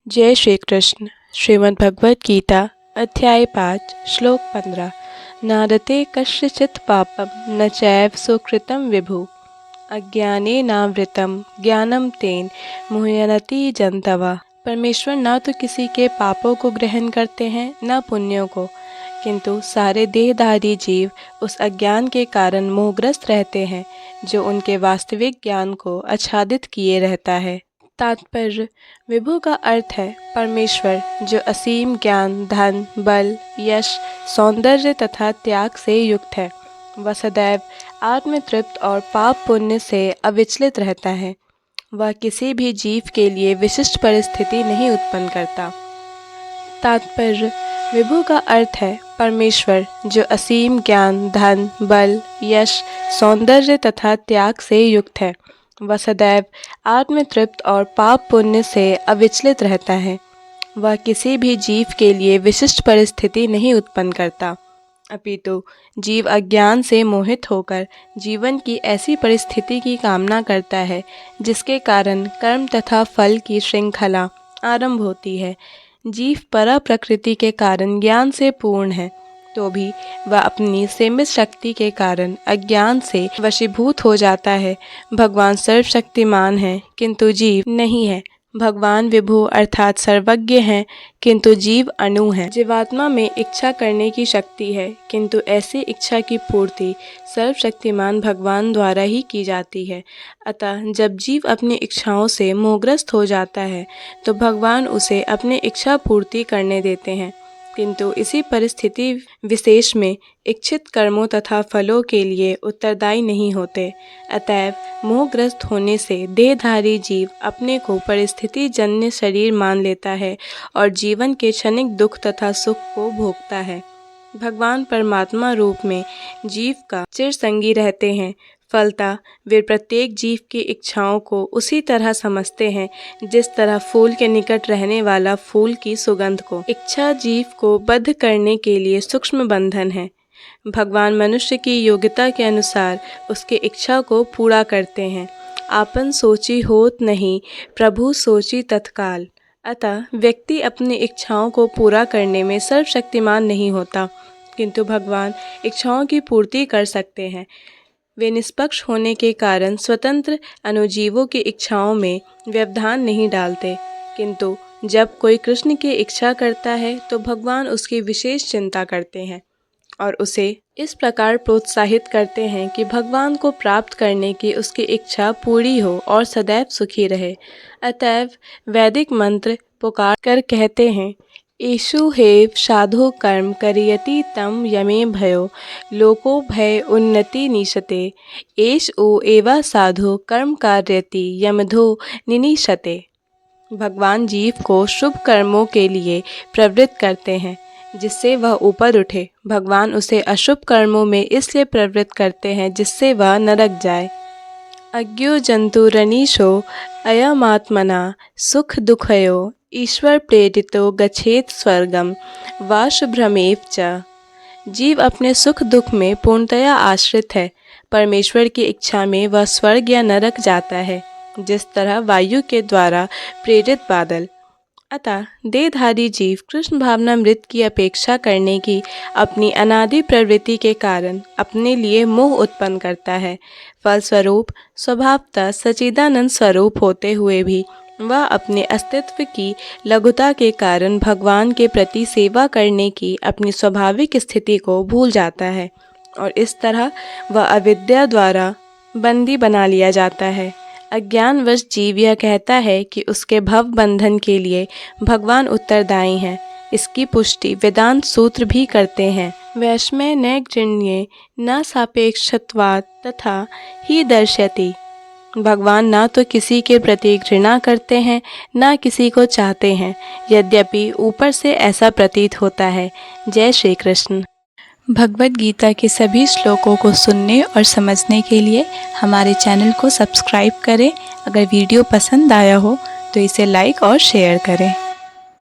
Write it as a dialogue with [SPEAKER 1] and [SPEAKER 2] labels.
[SPEAKER 1] जय श्री कृष्ण। श्रीमद् भगवद गीता अध्याय 5 श्लोक 15। नादते कस्यचित् पापम न चैव सुकृतं विभु अज्ञानेनावृतं ज्ञानम तेन मुह्यन्ति जन्तवः। परमेश्वर न तो किसी के पापों को ग्रहण करते हैं न पुण्यों को, किंतु सारे देहधारी जीव उस अज्ञान के कारण मोहग्रस्त रहते हैं जो उनके वास्तविक ज्ञान को आच्छादित किए रहता है। तात्पर्य: विभु का अर्थ है परमेश्वर, जो असीम ज्ञान, धन, बल, यश, सौंदर्य तथा त्याग से युक्त है। वह सदैव आत्मतृप्त और पाप पुण्य से अविचलित रहता है। वह किसी भी जीव के लिए विशिष्ट परिस्थिति नहीं उत्पन्न करता। तात्पर्य: विभु का अर्थ है परमेश्वर, जो असीम ज्ञान, धन, बल, यश, सौंदर्य तथा त्याग से युक्त है। वह सदैव आत्मतृप्त और पाप पुण्य से अविचलित रहता है। वह किसी भी जीव के लिए विशिष्ट परिस्थिति नहीं उत्पन्न करता, अपितु जीव अज्ञान से मोहित होकर जीवन की ऐसी परिस्थिति की कामना करता है जिसके कारण कर्म तथा फल की श्रृंखला आरंभ होती है। जीव परा प्रकृति के कारण ज्ञान से पूर्ण है, तो भी वह अपनी सीमित शक्ति के कारण अज्ञान से वशीभूत हो जाता है। भगवान सर्वशक्तिमान है किंतु जीव नहीं है। भगवान विभु अर्थात सर्वज्ञ हैं किंतु जीव अणु है। जीवात्मा में इच्छा करने की शक्ति है, किंतु ऐसी इच्छा की पूर्ति सर्वशक्तिमान भगवान द्वारा ही की जाती है। अतः जब जीव अपनी इच्छाओं से मोहग्रस्त हो जाता है तो भगवान उसे अपनी इच्छा पूर्ति करने देते हैं, किंतु इसी परिस्थिति विशेष में इच्छित कर्मों तथा फलों के लिए उत्तरदायी नहीं होते। अतएव मोहग्रस्त होने से देहधारी जीव अपने को परिस्थिति जन्य शरीर मान लेता है और जीवन के क्षणिक दुख तथा सुख को भोगता है। भगवान परमात्मा रूप में जीव का चिरसंगी रहते हैं। फलतः वे प्रत्येक जीव की इच्छाओं को उसी तरह समझते हैं जिस तरह फूल के निकट रहने वाला फूल की सुगंध को। इच्छा जीव को बद्ध करने के लिए सूक्ष्म बंधन है। भगवान मनुष्य की योग्यता के अनुसार उसकी इच्छा को पूरा करते हैं। आपन सोची होत नहीं, प्रभु सोची तत्काल। अतः व्यक्ति अपनी इच्छाओं को पूरा करने में सर्वशक्तिमान नहीं होता, किंतु भगवान इच्छाओं की पूर्ति कर सकते हैं। वे निष्पक्ष होने के कारण स्वतंत्र अनुजीवों की इच्छाओं में व्यवधान नहीं डालते, किंतु जब कोई कृष्ण की इच्छा करता है तो भगवान उसकी विशेष चिंता करते हैं और उसे इस प्रकार प्रोत्साहित करते हैं कि भगवान को प्राप्त करने की उसकी इच्छा पूरी हो और सदैव सुखी रहे। अतएव वैदिक मंत्र पुकार कर कहते हैं, ईशु हेव साधु कर्म करियति तम यमे भयो लोको भय उन्नति निशते एष ओ एवा साधु कर्म कार्यति यमधो निनिशते। भगवान जीव को शुभ कर्मों के लिए प्रवृत्त करते हैं जिससे वह ऊपर उठे। भगवान उसे अशुभ कर्मों में इसलिए प्रवृत्त करते हैं जिससे वह नरक जाए। अज्ञो जंतुरनीशो अयमात्मना सुख दुखयो ईश्वर प्रेरितो गच्छेत स्वर्गम वा शुभ्रमेव च। जीव अपने सुख दुख में पूर्णतया आश्रित है। परमेश्वर की इच्छा में वह स्वर्ग या नरक जाता है, जिस तरह वायु के द्वारा प्रेरित बादल। अतः देहधारी जीव कृष्ण भावनामृत की अपेक्षा करने की अपनी अनादि प्रवृत्ति के कारण अपने लिए मोह उत्पन्न करता है। फलस्वरूप स्वभावतः सच्चिदानंद स्वरूप होते हुए भी वह अपने अस्तित्व की लघुता के कारण भगवान के प्रति सेवा करने की अपनी स्वाभाविक स्थिति को भूल जाता है और इस तरह वह अविद्या द्वारा बंदी बना लिया जाता है। अज्ञानवश जीव यह कहता है कि उसके भव बंधन के लिए भगवान उत्तरदायी हैं। इसकी पुष्टि वेदांत सूत्र भी करते हैं। वैषम्य नैर्गण्ये न सापेक्षत्वात् तथा ही दर्शयति। भगवान ना तो किसी के प्रति घृणा करते हैं ना किसी को चाहते हैं, यद्यपि ऊपर से ऐसा प्रतीत होता है। जय श्री कृष्ण। भगवद गीता के सभी श्लोकों को सुनने और समझने के लिए हमारे चैनल को सब्सक्राइब करें। अगर वीडियो पसंद आया हो तो इसे लाइक और शेयर करें।